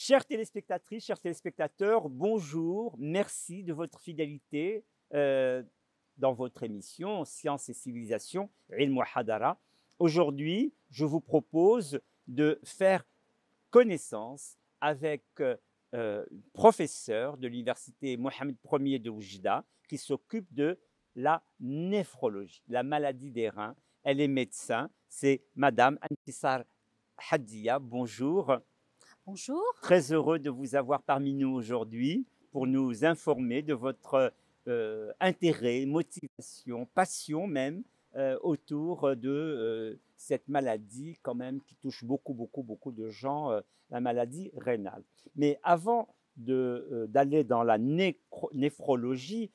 Chères téléspectatrices, chers téléspectateurs, bonjour, merci de votre fidélité dans votre émission Science et Civilisation, Ilm wa Hadara. Aujourd'hui, je vous propose de faire connaissance avec professeur de l'université Mohamed Ier de Oujda qui s'occupe de la néphrologie, la maladie des reins. Elle est médecin, c'est Madame Antissar Haddia. Bonjour. Bonjour. Très heureux de vous avoir parmi nous aujourd'hui pour nous informer de votre intérêt, motivation, passion même autour de cette maladie quand même qui touche beaucoup de gens, la maladie rénale. Mais avant d'aller dans la néphrologie,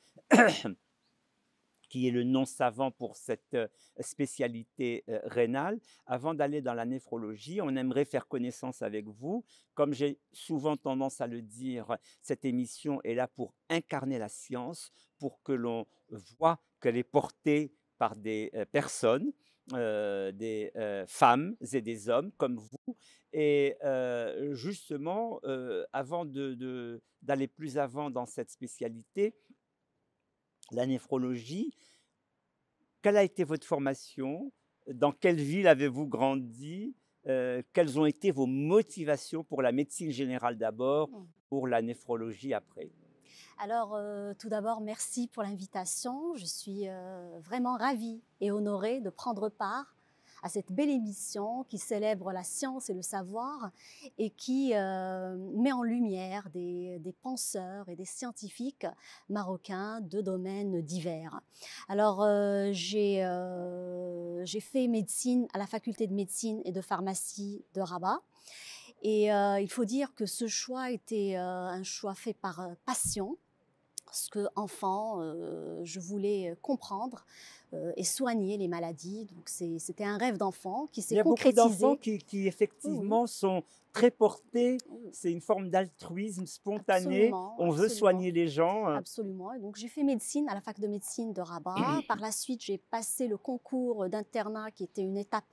qui est le nom savant pour cette spécialité rénale. Avant d'aller dans la néphrologie, on aimerait faire connaissance avec vous. Comme j'ai souvent tendance à le dire, cette émission est là pour incarner la science, pour que l'on voit qu'elle est portée par des personnes, des femmes et des hommes comme vous. Et justement, avant d'aller plus avant dans cette spécialité, la néphrologie, quelle a été votre formation? Dans quelle ville avez-vous grandi? Quelles ont été vos motivations pour la médecine générale d'abord, pour la néphrologie après? Alors, tout d'abord, merci pour l'invitation. Je suis vraiment ravie et honorée de prendre part à cette belle émission qui célèbre la science et le savoir et qui met en lumière des penseurs et des scientifiques marocains de domaines divers. Alors, j'ai fait médecine à la faculté de médecine et de pharmacie de Rabat. Et il faut dire que ce choix était un choix fait par passion, parce qu'enfant, je voulais comprendre et soigner les maladies. Donc c'était un rêve d'enfant qui Il s'est y a beaucoup d'enfants concrétisé. qui Oui, oui, effectivement sont très portés, oui, c'est une forme d'altruisme spontané, absolument, on veut absolument. soigner les gens. Absolument. Et donc, j'ai fait médecine à la fac de médecine de Rabat. Par la suite, j'ai passé le concours d'internat qui était une étape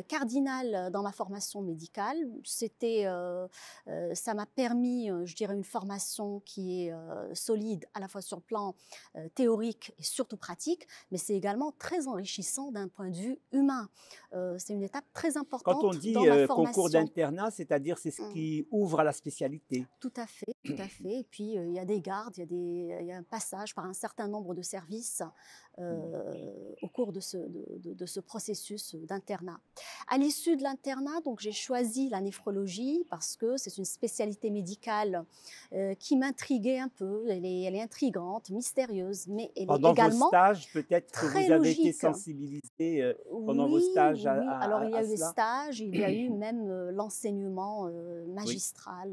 cardinale dans ma formation médicale. Ça m'a permis, je dirais, une formation qui est solide à la fois sur le plan théorique et surtout pratique, mais c'est également très enrichissant d'un point de vue humain. C'est une étape très Quand on importante dit dans ma concours formation. d'internat, c'est-à-dire c'est ce Hum. qui ouvre à la spécialité. Tout à fait, tout à fait. Et puis, il y a des gardes, il y a un passage par un certain nombre de services au cours de ce processus d'internat. À l'issue de l'internat, donc j'ai choisi la néphrologie parce que c'est une spécialité médicale qui m'intriguait un peu. Elle est intrigante, mystérieuse, mais elle est Pendant vos également stages, peut-être que très vous avez été logique. sensibilisé pendant vos Oui, stages oui, oui. Alors, il y à a eu les cela? stages, il y a eu même l'enseignement Oui. magistral,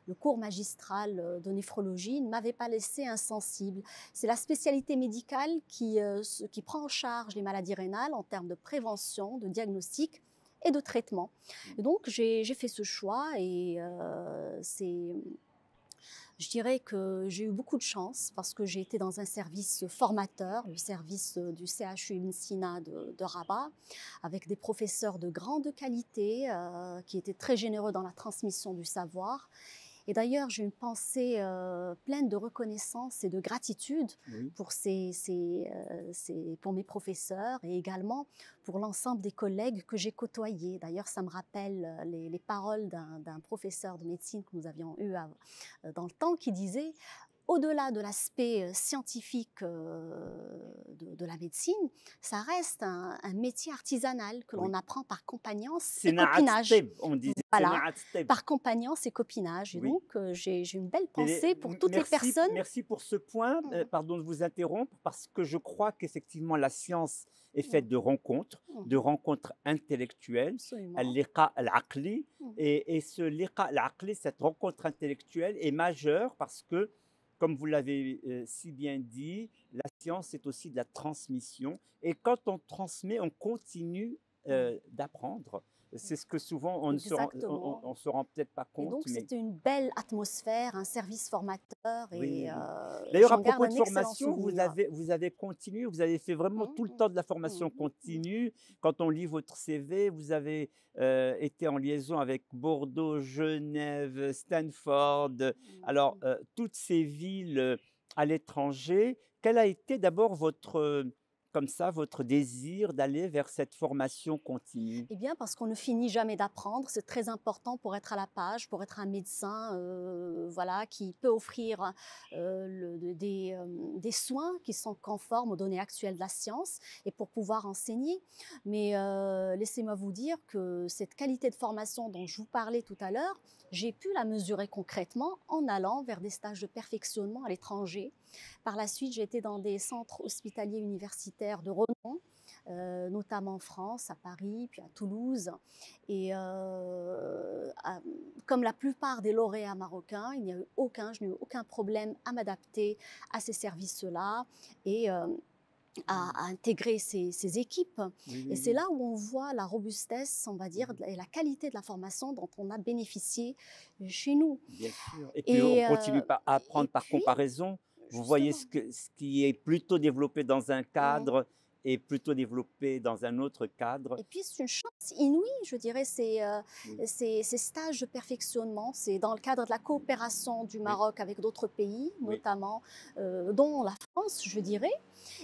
le cours magistral de néphrologie ne m'avait pas laissé insensible. C'est la spécialité médicale qui prend en charge les maladies rénales en termes de prévention, de diagnostic et de traitement. Et donc, j'ai fait ce choix et je dirais que j'ai eu beaucoup de chance parce que j'ai été dans un service formateur, le service du CHU Ibn Sina de Rabat, avec des professeurs de grande qualité qui étaient très généreux dans la transmission du savoir. Et d'ailleurs, j'ai une pensée pleine de reconnaissance et de gratitude Oui. pour, pour mes professeurs et également pour l'ensemble des collègues que j'ai côtoyés. D'ailleurs, ça me rappelle les paroles d'un professeur de médecine que nous avions eu dans le temps qui disait au-delà de l'aspect scientifique de la médecine, ça reste un métier artisanal que l'on Oui. apprend par compagnance et Sénat copinage. Tib, on disait Voilà, Sénat Tib. par compagnance et copinage. Et Oui. donc, j'ai une belle Mais pensée pour toutes les merci, personnes. merci pour ce point. Mm, Pardon de vous interrompre, parce que je crois qu'effectivement la science est faite mm, de mhm, rencontres intellectuelles, absolument. al-liqa al-aqli, Mm, et ce liqa al-aqli, cette rencontre intellectuelle est majeure parce que, comme vous l'avez si bien dit, la science est aussi de la transmission. Et quand on transmet, on continue mm, d'apprendre. C'est ce que souvent on ne se rend, Exactement. on se rend peut-être pas Et compte, donc, mais c'était une belle atmosphère, un service formateur et oui, oui. D'ailleurs, à j'en garde propos un de excellent formation, souvenir. vous avez continué, vous avez fait vraiment Mmh, tout le temps de la mmh, formation mmh, continue. Quand on lit votre CV, vous avez été en liaison avec Bordeaux, Genève, Stanford. Alors, mmh. toutes ces villes à l'étranger, quel a été d'abord votre, comme ça, votre désir d'aller vers cette formation continue? Eh bien, parce qu'on ne finit jamais d'apprendre, c'est très important pour être à la page, pour être un médecin, voilà, qui peut offrir, des soins qui sont conformes aux données actuelles de la science et pour pouvoir enseigner. Mais, laissez-moi vous dire que cette qualité de formation dont je vous parlais tout à l'heure, j'ai pu la mesurer concrètement en allant vers des stages de perfectionnement à l'étranger. Par la suite, j'ai été dans des centres hospitaliers universitaires de renom, notamment en France, à Paris, puis à Toulouse. Et comme la plupart des lauréats marocains, je n'ai eu aucun problème à m'adapter à ces services-là et à intégrer ces équipes. Oui, Et oui, c'est oui. là où on voit la robustesse, on va dire, Mhm. et la qualité de la formation dont on a bénéficié chez nous. Bien sûr. Et puis on Et, continue à et apprendre par puis, comparaison. Vous voyez justement, ce qui est plutôt développé dans un mmh, cadre et plutôt développé dans un autre cadre. et puis, c'est une chance inouïe, je dirais, Oui, ces stages de perfectionnement. C'est dans le cadre de la coopération du oui, Maroc avec d'autres pays, oui. notamment dont la France, je dirais.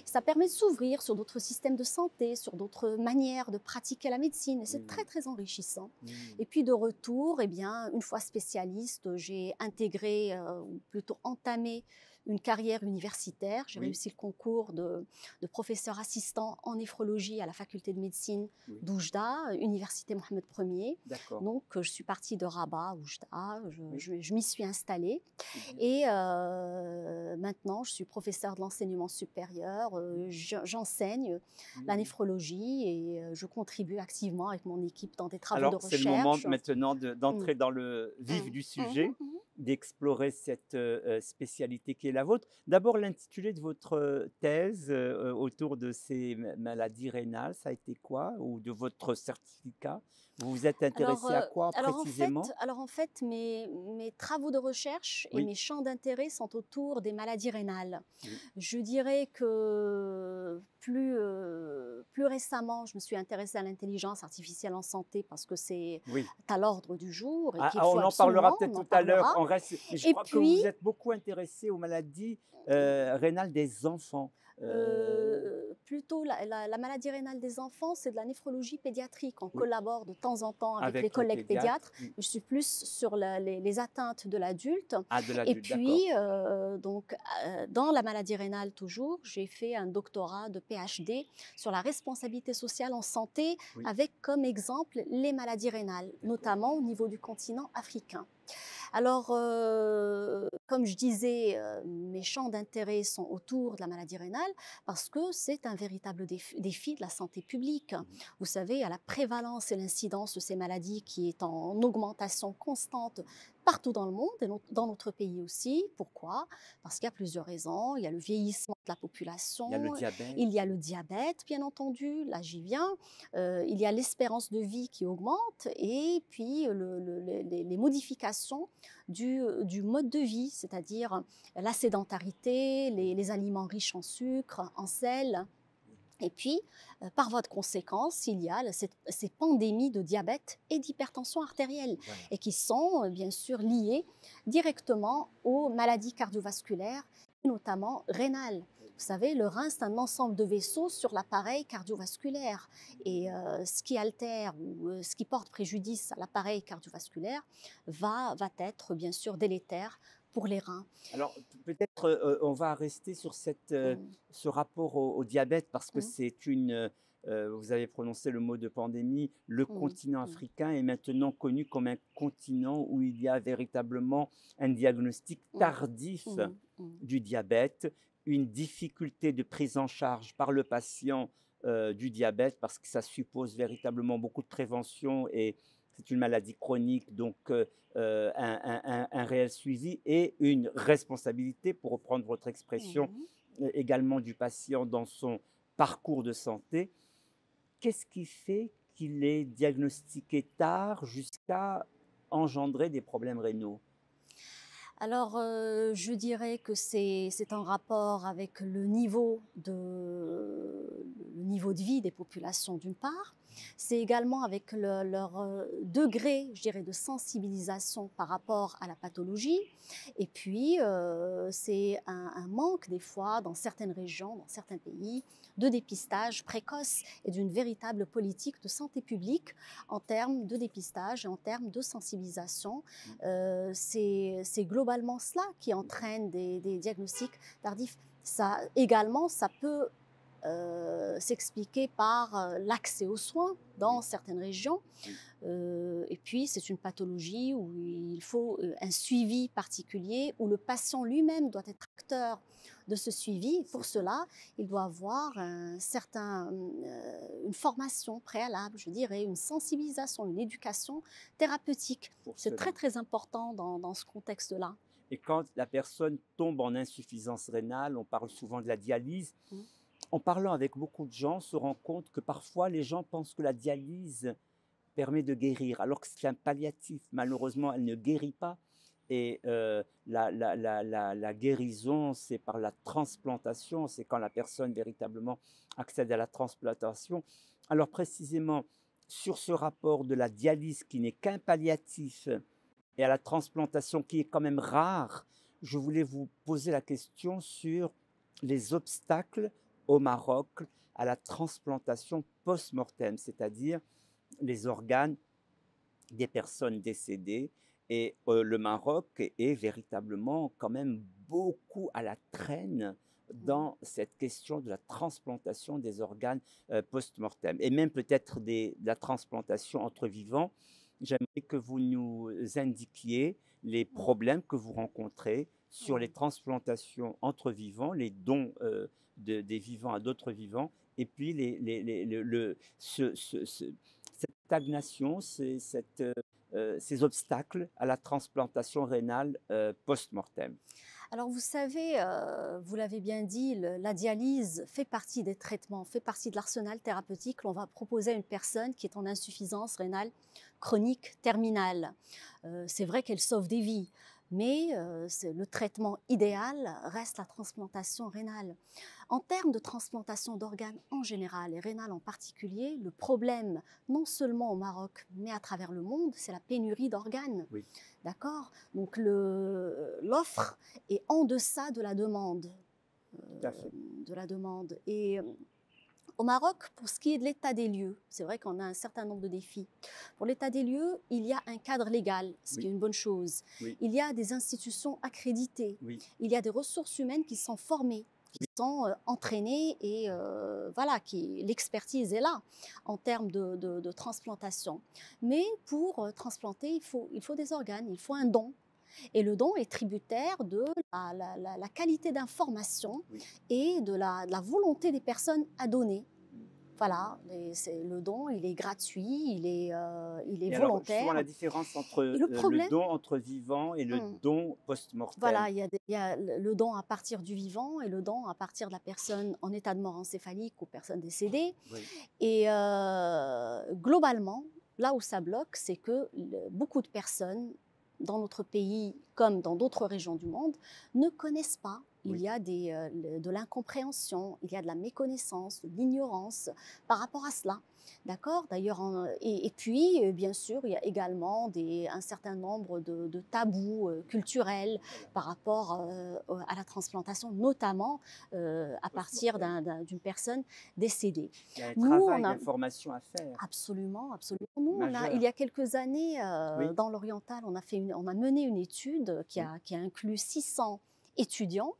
Ça permet de s'ouvrir sur d'autres systèmes de santé, sur d'autres manières de pratiquer la médecine. Et Oui, c'est très, oui, très enrichissant. oui, Et puis de retour, eh bien, une fois spécialiste, j'ai intégré, ou plutôt entamé une carrière universitaire. J'ai oui, réussi le concours de professeur assistant en néphrologie à la faculté de médecine oui. d'Oujda, Université Mohamed Ier. D'accord. Donc, je suis partie de Rabat, Oujda, Oui, je m'y suis installée. c'est bien. Et maintenant, je suis professeure de l'enseignement supérieur, j'enseigne Oui, la oui. néphrologie et je contribue activement avec mon équipe dans des travaux de Alors, c'est le moment recherche. maintenant Mmh. d'entrer dans le vif Mmh. du Mmh sujet, mh. d'explorer cette spécialité qui est la vôtre. D'abord, l'intitulé de votre thèse autour de ces maladies rénales, ça a été quoi? Ou de votre certificat? Vous vous êtes intéressé à quoi précisément? Alors en fait, mes travaux de recherche et Oui, mes champs d'intérêt sont autour des maladies rénales. oui. Je dirais que plus récemment, je me suis intéressée à l'intelligence artificielle en santé parce que c'est Oui. à l'ordre du jour et Ah, qu'il ah, faut on en parlera absolument, peut-être on en tout à l'heure. parlera. On reste, mais je Et crois que puis, vous êtes beaucoup intéressé aux maladies rénales des enfants. plutôt la maladie rénale des enfants, c'est de la néphrologie pédiatrique. On Oui, collabore de temps en temps avec les avec les collègues pédiatres. pédiatres. Je suis plus sur les atteintes de l'adulte. Ah, de Et l'adulte, puis, d'accord. donc, dans la maladie rénale toujours, j'ai fait un doctorat de PhD sur la responsabilité sociale en santé Oui, avec comme exemple les maladies rénales, d'accord. notamment au niveau du continent africain. Alors, comme je disais, mes champs d'intérêt sont autour de la maladie rénale parce que c'est un véritable défi de la santé publique. Mhm. Vous savez, à la prévalence et l'incidence de ces maladies qui est en augmentation constante partout dans le monde et dans notre pays aussi. Pourquoi? Parce qu'il y a plusieurs raisons. Il y a le vieillissement de la Il y a le population, diabète. il y a le diabète, bien entendu, là j'y viens, il y a l'espérance de vie qui augmente et puis les modifications du mode de vie, c'est-à-dire la sédentarité, Oui, les aliments riches en sucre, en sel. oui, Et puis, par voie de conséquence, il y a ces pandémies de diabète et d'hypertension artérielle, voilà. et qui sont bien sûr liées directement aux maladies cardiovasculaires, et notamment rénales. Vous savez, le rein, c'est un ensemble de vaisseaux sur l'appareil cardiovasculaire. Et ce qui altère ou ce qui porte préjudice à l'appareil cardiovasculaire va être bien sûr délétère pour les reins. Alors, peut-être on va rester sur Mmh, ce rapport au diabète parce que mmh, c'est vous avez prononcé le mot de pandémie, le mmh, continent mmh, africain est maintenant connu comme un continent où il y a véritablement un diagnostic mmh, tardif mmh, mmh, du diabète, une difficulté de prise en charge par le patient du diabète parce que ça suppose véritablement beaucoup de prévention et c'est une maladie chronique, donc un réel suivi et une responsabilité, pour reprendre votre expression, mmh. également du patient dans son parcours de santé. Qu'est-ce qui fait qu'il est diagnostiqué tard jusqu'à engendrer des problèmes rénaux? Alors, je dirais que c'est en rapport avec le niveau de vie des populations d'une part. C'est également avec leur degré, je dirais, de sensibilisation par rapport à la pathologie. Et puis, c'est un manque des fois dans certaines régions, dans certains pays, de dépistage précoce et d'une véritable politique de santé publique en termes de dépistage et en termes de sensibilisation. C'est globalement cela qui entraîne des diagnostics tardifs. Ça, également, ça peut s'expliquer par l'accès aux soins dans Oui, certaines régions. oui, Et puis, c'est une pathologie où il faut un suivi particulier, où le patient lui-même doit être acteur de ce suivi. c'est Pour ça, cela, il doit avoir une formation préalable, je dirais, une sensibilisation, une éducation thérapeutique. pour C'est très, cela. très important dans ce contexte-là. Et quand la personne tombe en insuffisance rénale, on parle souvent de la dialyse. Mm. En parlant avec beaucoup de gens, on se rend compte que parfois les gens pensent que la dialyse permet de guérir, alors que c'est un palliatif. Malheureusement, elle ne guérit pas. Et la guérison, c'est par la transplantation, c'est quand la personne véritablement accède à la transplantation. Alors précisément, sur ce rapport de la dialyse qui n'est qu'un palliatif et à la transplantation qui est quand même rare, je voulais vous poser la question sur les obstacles au Maroc à la transplantation post-mortem, c'est-à-dire les organes des personnes décédées. Et le Maroc est véritablement quand même beaucoup à la traîne Mhm. dans cette question de la transplantation des organes post-mortem et même peut-être de la transplantation entre vivants. J'aimerais que vous nous indiquiez les problèmes que vous rencontrez sur les Mhm. transplantations entre vivants, les dons des vivants à d'autres vivants, et puis cette stagnation, ces obstacles à la transplantation rénale post-mortem. Alors vous savez, vous l'avez bien dit, la dialyse fait partie des traitements, fait partie de l'arsenal thérapeutique que l'on va proposer à une personne qui est en insuffisance rénale chronique terminale. C'est vrai qu'elle sauve des vies, mais le traitement idéal reste la transplantation rénale. En termes de transplantation d'organes en général et rénale en particulier, le problème, non seulement au Maroc, mais à travers le monde, c'est la pénurie d'organes. Oui, D'accord. Donc l'offre est en deçà de la demande. tout à fait. De la demande. Et au Maroc, pour ce qui est de l'état des lieux, c'est vrai qu'on a un certain nombre de défis. Pour l'état des lieux, il y a un cadre légal, ce qui Oui, est une bonne chose. oui, Il y a des institutions accréditées. oui, Il y a des ressources humaines qui sont formées, qui sont entraînées et voilà, l'expertise est là en termes de transplantation. Mais pour transplanter, il faut des organes, il faut un don. Et le don est tributaire de la qualité d'information oui. et de la volonté des personnes à donner. Voilà, le don, il est gratuit, il est Et alors, justement, volontaire. la différence entre Et le le problème, don entre vivants et le hum, don post-mortem. voilà, il y a le don à partir du vivant et le don à partir de la personne en état de mort encéphalique ou personne décédée. Oui, Et globalement, là où ça bloque, c'est que beaucoup de personnes dans notre pays comme dans d'autres régions du monde ne connaissent pas. Il oui. y a de l'incompréhension, il y a de la méconnaissance, de l'ignorance par rapport à cela. D'accord. D'ailleurs, et puis, bien sûr, il y a également un certain nombre de tabous culturels Voilà. par rapport à la transplantation, notamment à partir Post-mortem. d'une personne décédée. Il y a un Nous, travail on a d'information à faire, absolument, absolument. Nous, il majeur. y a quelques années, Oui, dans l'Oriental, on a mené une étude oui, qui a inclus 600 étudiants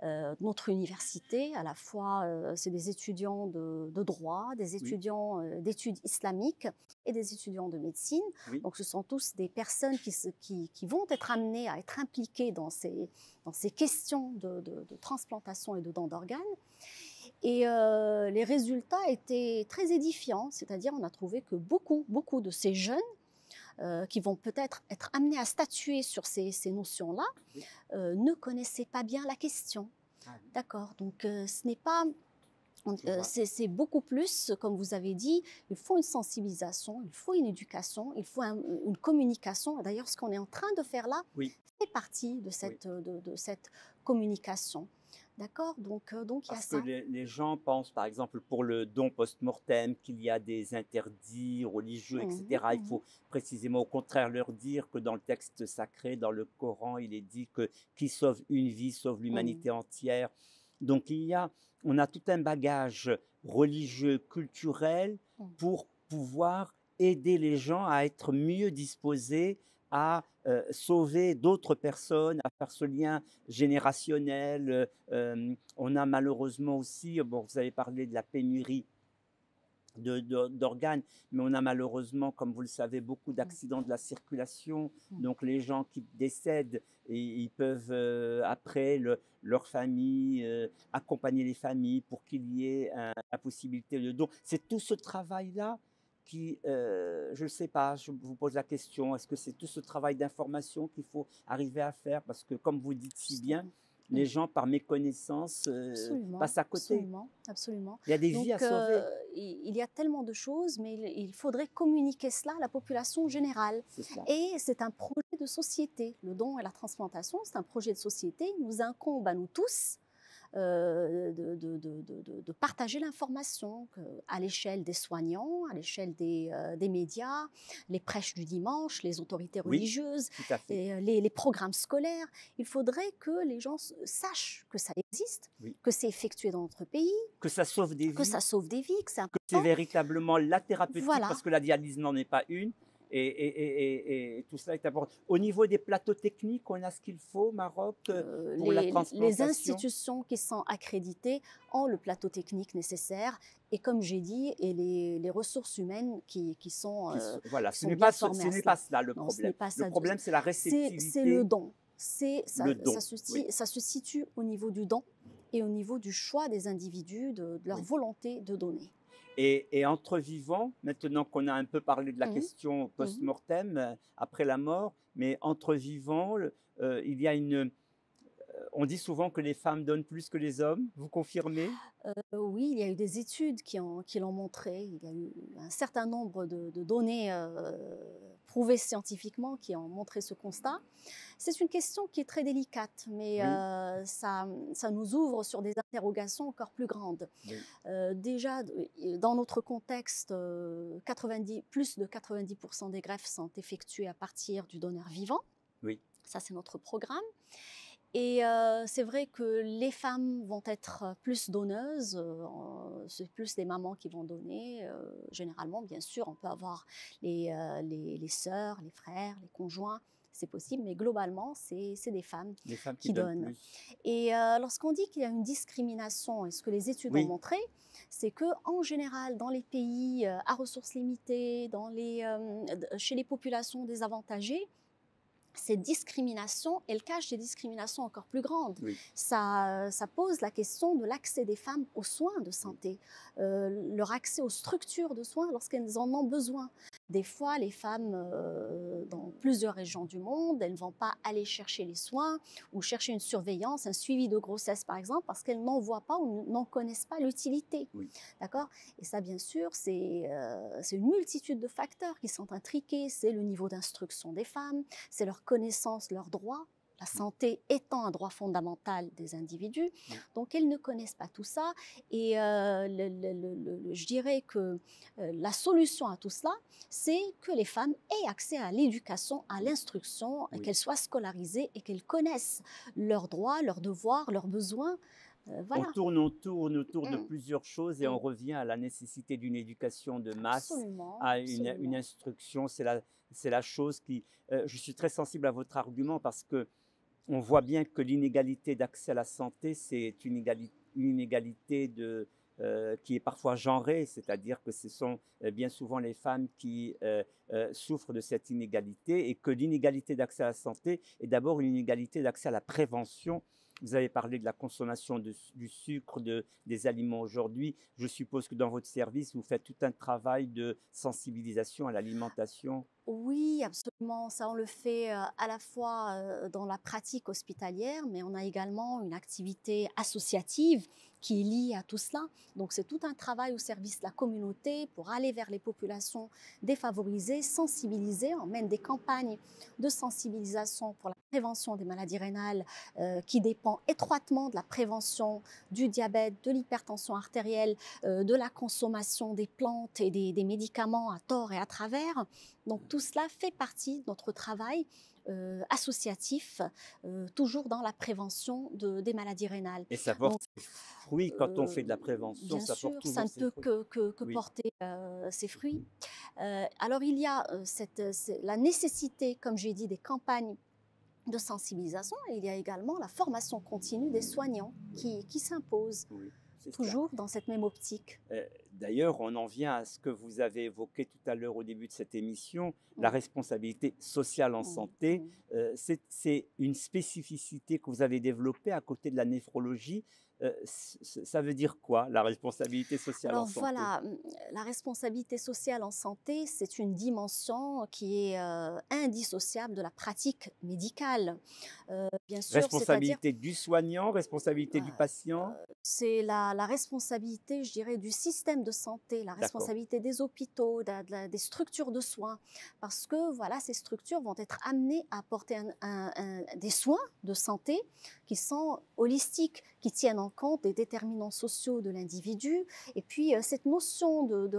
de notre université. À la fois, c'est des étudiants de droit, des oui, étudiants d'études islamiques et des étudiants de médecine. oui. Donc, ce sont tous des personnes qui vont être amenées à être impliquées dans ces questions de transplantation et de don d'organes. Et les résultats étaient très édifiants, c'est-à-dire on a trouvé que beaucoup de ces jeunes qui vont peut-être être amenés à statuer sur ces notions-là Oui. ne connaissaient pas bien la question. Ah oui, D'accord. Donc ce n'est pas je vois. C'est beaucoup plus, comme vous avez dit, il faut une sensibilisation, il faut une éducation, il faut une communication. D'ailleurs, ce qu'on est en train de faire là Oui, fait partie oui. de cette communication. D'accord. Donc il y a Parce que ça. les gens pensent, par exemple, pour le don post-mortem, qu'il y a des interdits religieux, Mhm, etc. Il mhm, faut précisément au contraire leur dire que dans le texte sacré, dans le Coran, il est dit que qui sauve une vie sauve mhm, l'humanité entière. Donc on a tout un bagage religieux, culturel mhm. pour pouvoir aider les gens à être mieux disposés à sauver d'autres personnes, à faire ce lien générationnel, on a malheureusement aussi, bon, vous avez parlé de la pénurie d'organes, mais on a malheureusement, comme vous le savez, beaucoup Mhm, d'accidents de la circulation. mhm. Donc les gens qui décèdent, et ils peuvent après leur famille, accompagner les familles pour qu'il y ait la possibilité de don. C'est tout ce travail-là qui, je ne sais pas, je vous pose la question, est-ce que c'est tout ce travail d'information qu'il faut arriver à faire? Parce que comme vous dites si bien, Justement. les gens, par méconnaissance, Absolument, passent à côté. absolument, absolument. Il y a des vies à Donc, sauver, il y a tellement de choses, mais il faudrait communiquer cela à la population générale. c'est cela. Et c'est un projet de société. Le don et la transplantation, c'est un projet de société. Il nous incombe à nous tous de partager l'information à l'échelle des soignants, à l'échelle des médias, les prêches du dimanche, les autorités Oui, religieuses, tout à fait. et, les programmes scolaires. Il faudrait que les gens sachent que ça existe, Oui. que c'est effectué dans notre pays, Que ça sauve des que vies, ça sauve des vies, que c'est que c'est important. véritablement la thérapeutique, Voilà. parce que la dialyse n'en est pas une, et tout cela est important. Au niveau des plateaux techniques, on a ce qu'il faut au Maroc pour la Les transplantation. institutions qui sont accréditées ont le plateau technique nécessaire et comme j'ai dit, et les ressources humaines Voilà, qui sont bien ce formées à n'est pas cela. cela le Non, ce problème. n'est pas Le ça. problème, c'est la C'est le réceptivité, don. le don. Oui. Ça se situe au niveau du don et au niveau du choix des individus, de leur Oui. volonté de donner. Et entre vivants, maintenant qu'on a un peu parlé de la Mhm, question mhm. post-mortem, après la mort, mais entre vivants, il y a on dit souvent que les femmes donnent plus que les hommes. Vous confirmez? Oui, il y a eu des études qui l'ont montré. Il y a eu un certain nombre de données prouvées scientifiquement qui ont montré ce constat. C'est une question qui est très délicate, mais Oui, ça nous ouvre sur des interrogations encore plus grandes. oui, Déjà, dans notre contexte, 90, plus de 90% des greffes sont effectuées à partir du donneur vivant. oui, Ça, c'est notre programme. Et c'est vrai que les femmes vont être plus donneuses, c'est plus les mamans qui vont donner. Généralement, bien sûr, on peut avoir les sœurs, les frères, les conjoints, c'est possible, mais globalement, c'est des femmes les femmes qui qui donnent donnent. plus. Et lorsqu'on dit qu'il y a une discrimination, et ce que les études ont Oui, montré, c'est que en général, dans les pays à ressources limitées, chez les populations désavantagées, cette discrimination, elle cache des discriminations encore plus grandes. oui, Ça pose la question de l'accès des femmes aux soins de oui, santé, leur accès aux structures de soins lorsqu'elles en ont besoin. Des fois, les femmes, dans plusieurs régions du monde, elles ne vont pas aller chercher les soins ou chercher une surveillance, un suivi de grossesse par exemple, parce qu'elles n'en voient pas ou n'en connaissent pas l'utilité. oui. D'accord. Et ça, bien sûr, c'est une multitude de facteurs qui sont intriqués. C'est le niveau d'instruction des femmes, c'est leur connaissance, leurs droits, la santé étant un droit fondamental des individus. Oui. Donc, elles ne connaissent pas tout ça. Et je dirais que la solution à tout cela, c'est que les femmes aient accès à l'éducation, à Oui, l'instruction, oui. qu'elles soient scolarisées et qu'elles connaissent leurs droits, leurs devoirs, leurs besoins. Voilà. On tourne de Mm, plusieurs choses et on mm. revient à la nécessité d'une éducation de masse, Absolument, à une absolument. instruction. C'est la chose qui. Je suis très sensible à votre argument parce que on voit bien que l'inégalité d'accès à la santé, c'est une inégalité qui est parfois genrée, c'est-à-dire que ce sont bien souvent les femmes qui souffrent de cette inégalité et que l'inégalité d'accès à la santé est d'abord une inégalité d'accès à la prévention. Vous avez parlé de la consommation du sucre, des aliments aujourd'hui. Je suppose que dans votre service, vous faites tout un travail de sensibilisation à l'alimentation. Oui, absolument. Ça, on le fait à la fois dans la pratique hospitalière, mais on a également une activité associative qui est liée à tout cela. Donc, c'est tout un travail au service de la communauté pour aller vers les populations défavorisées, sensibiliser. On mène des campagnes de sensibilisation pour la prévention des maladies rénales qui dépend étroitement de la prévention du diabète, de l'hypertension artérielle, de la consommation des plantes et des médicaments à tort et à travers. Donc tout cela fait partie de notre travail associatif, toujours dans la prévention des maladies rénales. Et ça Donc, porte ses fruits quand on fait de la prévention, bien ça porte sûr, ça toujours ne ses peut fruits. que Oui, porter ses fruits. Alors il y a la nécessité, comme j'ai dit, des campagnes de sensibilisation, et il y a également la formation continue des soignants oui, qui s'impose, oui, c'est cela. toujours dans cette même optique. D'ailleurs, on en vient à ce que vous avez évoqué tout à l'heure au début de cette émission, la Mm, responsabilité sociale en mm, santé. mm. C'est une spécificité que vous avez développée à côté de la néphrologie. Ça veut dire quoi, la responsabilité sociale en Alors santé? voilà, la responsabilité sociale en santé, c'est une dimension qui est indissociable de la pratique médicale. Bien sûr, c'est-à-dire Responsabilité du soignant, responsabilité du euh, patient? c'est la responsabilité, je dirais, du système de santé, la D'accord, responsabilité des hôpitaux, des structures de soins, parce que voilà, ces structures vont être amenées à apporter des soins de santé qui sont holistiques, qui tiennent en compte des déterminants sociaux de l'individu. Et puis, cette notion de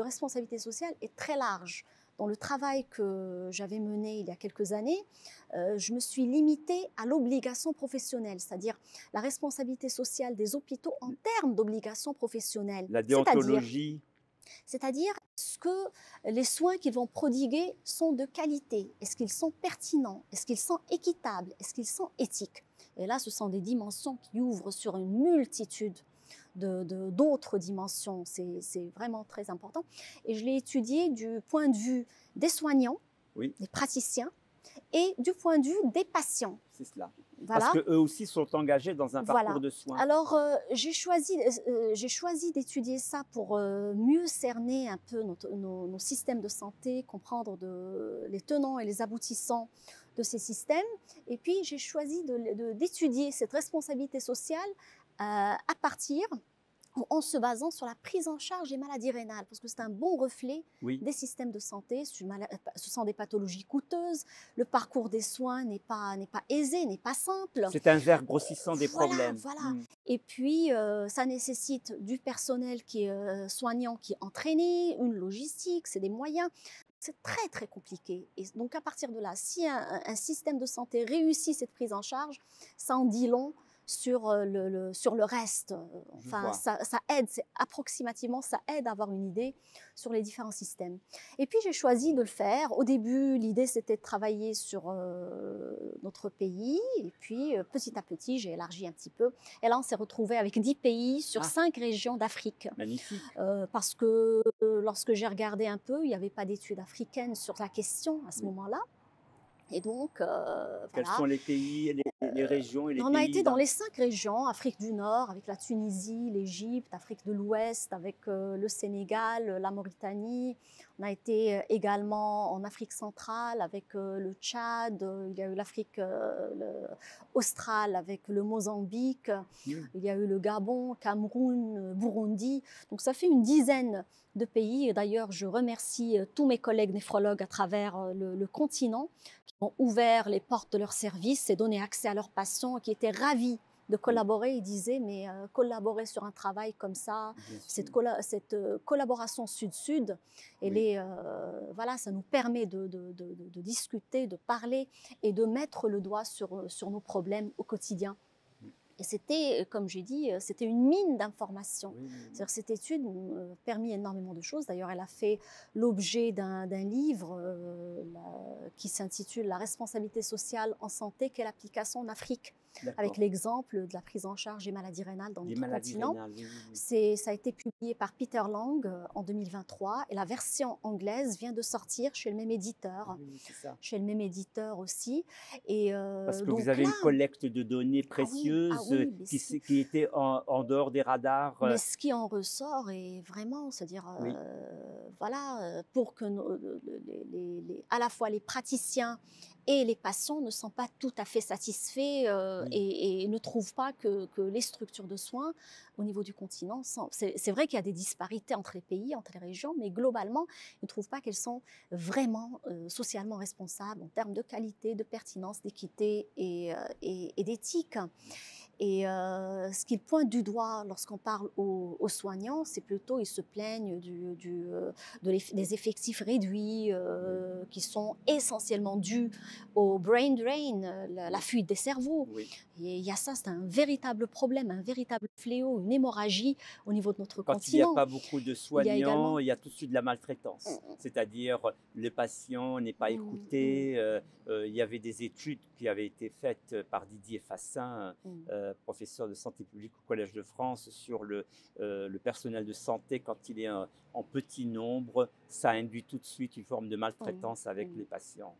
responsabilité sociale est très large. Dans le travail que j'avais mené il y a quelques années, je me suis limitée à l'obligation professionnelle, c'est-à-dire la responsabilité sociale des hôpitaux en termes d'obligations professionnelles. la C'est-à-dire, déontologie, est-ce que les soins qu'ils vont prodiguer sont de qualité? Est-ce qu'ils sont pertinents? Est-ce qu'ils sont équitables? Est-ce qu'ils sont éthiques? Et là, ce sont des dimensions qui ouvrent sur une multitude d'autres dimensions. C'est vraiment très important. Et je l'ai étudié du point de vue des soignants, oui, des praticiens, et du point de vue des patients. c'est cela. Parce Voilà. qu'eux aussi sont engagés dans un parcours Voilà. de soins. Alors, j'ai choisi d'étudier ça pour mieux cerner un peu nos systèmes de santé, comprendre les tenants et les aboutissants de ces systèmes. Et puis, j'ai choisi d'étudier cette responsabilité sociale à partir en se basant sur la prise en charge des maladies rénales, parce que c'est un bon reflet Oui, des systèmes de santé. Ce sont des pathologies coûteuses, le parcours des soins n'est pas aisé, n'est pas simple. c'est un verre grossissant des Voilà, problèmes. voilà. Mm. Et puis, ça nécessite du personnel qui est soignant, qui est entraîné, une logistique, c'est des moyens. C'est très, très compliqué. Et donc, à partir de là, si un système de santé réussit cette prise en charge, ça en dit long sur sur le reste. Je Enfin, vois. ça aide, approximativement, ça aide à avoir une idée sur les différents systèmes. Et puis, j'ai choisi de le faire. Au début, l'idée, c'était de travailler sur notre pays. Et puis, petit à petit, j'ai élargi un petit peu. Et là, on s'est retrouvé avec 10 pays sur Ah, 5 régions d'Afrique. magnifique. Parce que lorsque j'ai regardé un peu, il n'y avait pas d'études africaines sur la question à ce Oui. moment-là. Et donc, Quels voilà, sont les pays, les régions et les on a pays été dans là? les 5 régions, Afrique du Nord, avec la Tunisie, l'Égypte, Afrique de l'Ouest, avec le Sénégal, la Mauritanie. On a été également en Afrique centrale, avec le Tchad. Il y a eu l'Afrique australe, avec le Mozambique. Mm. Il y a eu le Gabon, Cameroun, Burundi. Donc ça fait une dizaine de pays. Et d'ailleurs, je remercie tous mes collègues néphrologues à travers le continent qui ont ouvert les portes de leurs services et donné accès à leurs patients qui étaient ravis de Oui, collaborer. Ils disaient, mais collaborer sur un travail comme ça, bien sûr. cette collaboration sud-sud, Oui. voilà, ça nous permet de discuter, de parler et de mettre le doigt sur nos problèmes au quotidien. Oui, Et c'était, comme j'ai dit, c'était une mine d'informations. oui, oui, oui. C'est-à-dire cette étude m'a permis énormément de choses. D'ailleurs, elle a fait l'objet d'un livre qui s'intitule La responsabilité sociale en santé, quelle application en Afrique. avec D'accord. l'exemple de la prise en charge des maladies rénales dans Des notre maladies continent. rénales, oui, oui, oui. Ça a été publié par Peter Lang en 2023 et la version anglaise vient de sortir chez le même éditeur. Oui, oui, c'est ça. Chez le même éditeur aussi. Et Parce que vous donc avez là, une collecte de données ah précieuses oui, mais qui étaient en dehors des radars. mais ce qui en ressort est vraiment, c'est-à-dire, Oui, voilà, pour que à la fois les praticiens et les patients ne sont pas tout à fait satisfaits oui, et ne trouvent pas que les structures de soins au niveau du continent sont. C'est vrai qu'il y a des disparités entre les pays, entre les régions, mais globalement, ils ne trouvent pas qu'elles sont vraiment socialement responsables en termes de qualité, de pertinence, d'équité et d'éthique. Et ce qu'ils pointent du doigt lorsqu'on parle aux soignants, c'est plutôt, ils se plaignent des effectifs réduits oui, qui sont essentiellement dus au brain drain, la oui, fuite des cerveaux. oui. Et il y a ça, c'est un véritable problème, un véritable fléau, une hémorragie au niveau de notre Quand il n'y a continent. pas beaucoup de Il y a soignants, également. il y a tout de suite de la maltraitance. C'est-à-dire, le patient n'est pas Mm, mm, écouté. Il y avait des études qui avaient été faites par Didier Fassin, mm, professeur de santé publique au Collège de France, sur le personnel de santé quand il est en petit nombre. Ça induit tout de suite une forme de mm, maltraitance avec mm. les patients.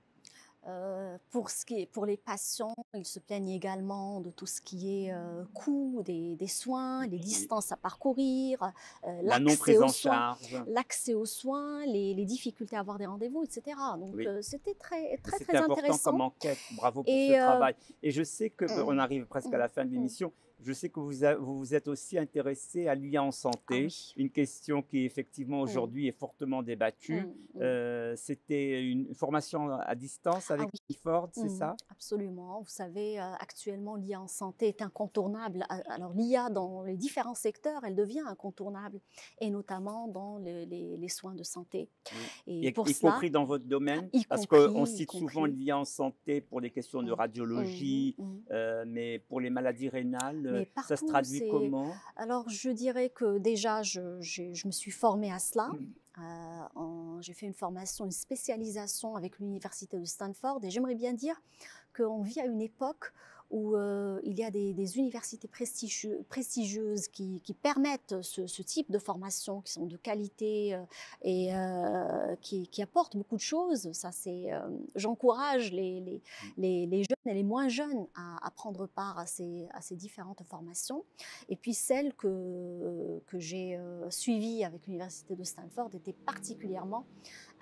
Pour les patients, ils se plaignent également de tout ce qui est coût des soins, les Oui. distances à parcourir, La non prise en charge. l'accès aux soins, les difficultés à avoir des rendez-vous, etc. Donc Oui. c'était très, Mais très, c'était très important comme intéressant. enquête. Bravo pour ce Et travail. Et je sais que, on mm, arrive presque à mm, la fin de mm. l'émission, je sais que vous vous êtes aussi intéressé à l'IA en Ah santé, oui. une question qui effectivement Mm, aujourd'hui est fortement débattue. mm, mm. C'était une formation à distance Ah avec oui. Ford, c'est ça? Absolument. Vous savez, actuellement, l'IA en santé est incontournable. Alors, l'IA dans les différents secteurs, elle devient incontournable, et notamment dans les soins de santé. Oui. Et pour Y cela, compris dans votre domaine, y parce qu'on compris, y cite souvent compris. l'IA en santé pour les questions de Mm, radiologie, mhm. mais pour les maladies rénales, Mais ça se partout, traduit c'est. comment? Alors, je dirais que déjà, je me suis formée à cela. J'ai fait une formation, une spécialisation avec l'université de Stanford, et j'aimerais bien dire qu'on vit à une époque où il y a des universités prestigieuses qui permettent ce type de formation, qui sont de qualité et qui apportent beaucoup de choses. Ça, j'encourage les jeunes et les moins jeunes à prendre part à ces différentes formations. Et puis celle que j'ai suivie avec l'université de Stanford était particulièrement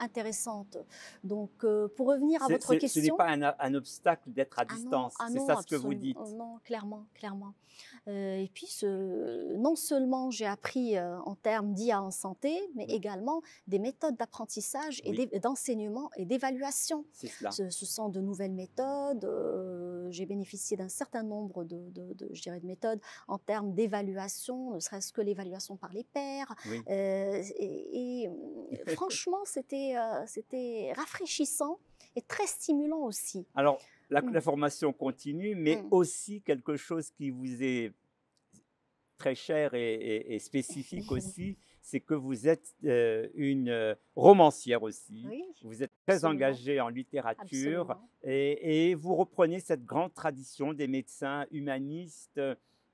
intéressante. Donc, pour revenir à votre Ce n'est question, pas un obstacle d'être à distance, ah c'est non, ça ce que vous absolument, dites. non, clairement, clairement. Et puis, non seulement j'ai appris en termes d'IA en santé, mais Oui, également des méthodes d'apprentissage et oui, d'enseignement et d'évaluation. c'est cela. Ce sont de nouvelles méthodes. J'ai bénéficié d'un certain nombre je dirais, de méthodes en termes d'évaluation, ne serait-ce que l'évaluation par les pairs. Oui. Franchement, c'était rafraîchissant et très stimulant aussi. Alors, Mm, la formation continue, mais mm. aussi quelque chose qui vous est très cher et spécifique aussi, c'est que vous êtes une romancière aussi. Oui, Vous êtes très absolument, engagée en littérature absolument. et vous reprenez cette grande tradition des médecins humanistes.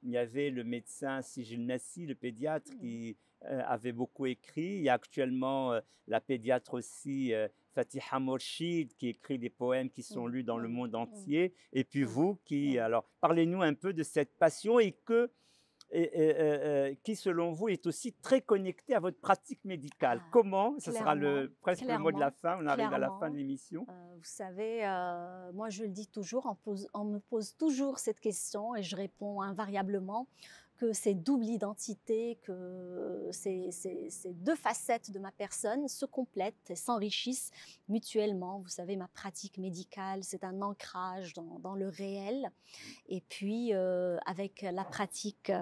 Il y avait le médecin Sigil Nassi, le pédiatre, Mm, qui avait beaucoup écrit. Il y a actuellement la pédiatre aussi, Fatiha Morshid, qui écrit des poèmes qui sont mm, lus dans le mm, monde mm, entier. Et puis mm, vous qui, mm. alors, parlez-nous un peu de cette passion qui, selon vous, est aussi très connecté à votre pratique médicale. Ah, Comment? Ce sera clairement, presque le mot de la clairement, fin, on arrive à la fin de clairement. l'émission. Vous savez, moi je le dis toujours, on me pose toujours cette question et je réponds invariablement que ces double identité, que ces deux facettes de ma personne se complètent et s'enrichissent mutuellement. Vous savez, ma pratique médicale, c'est un ancrage dans le réel. Et puis, avec la pratique,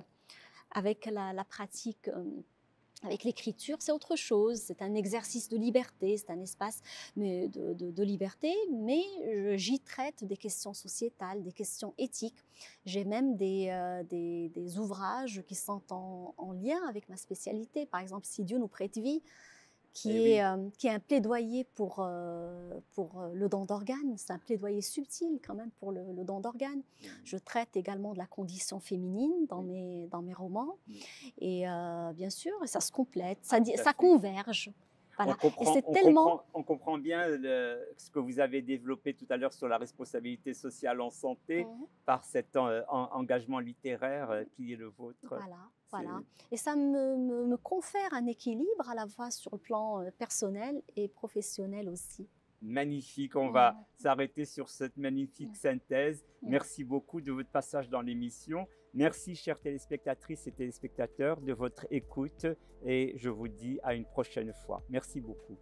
avec l'écriture, c'est autre chose. C'est un exercice de liberté, c'est un espace de liberté, mais j'y traite des questions sociétales, des questions éthiques. J'ai même des ouvrages qui sont en lien avec ma spécialité. Par exemple, Si Dieu nous prête vie, oui. qui est un plaidoyer pour le don d'organes. C'est un plaidoyer subtil quand même pour le don d'organes. Je traite également de la condition féminine dans mes romans. Et bien sûr, ça se complète, ça converge. Voilà. Et c'est tellement... On comprend bien ce que vous avez développé tout à l'heure sur la responsabilité sociale en santé par cet engagement littéraire qui est le vôtre. Voilà, voilà. Et ça me confère un équilibre à la fois sur le plan personnel et professionnel aussi. Magnifique, on va s'arrêter sur cette magnifique synthèse. Merci beaucoup de votre passage dans l'émission. Merci, chères téléspectatrices et téléspectateurs, de votre écoute et je vous dis à une prochaine fois. Merci beaucoup.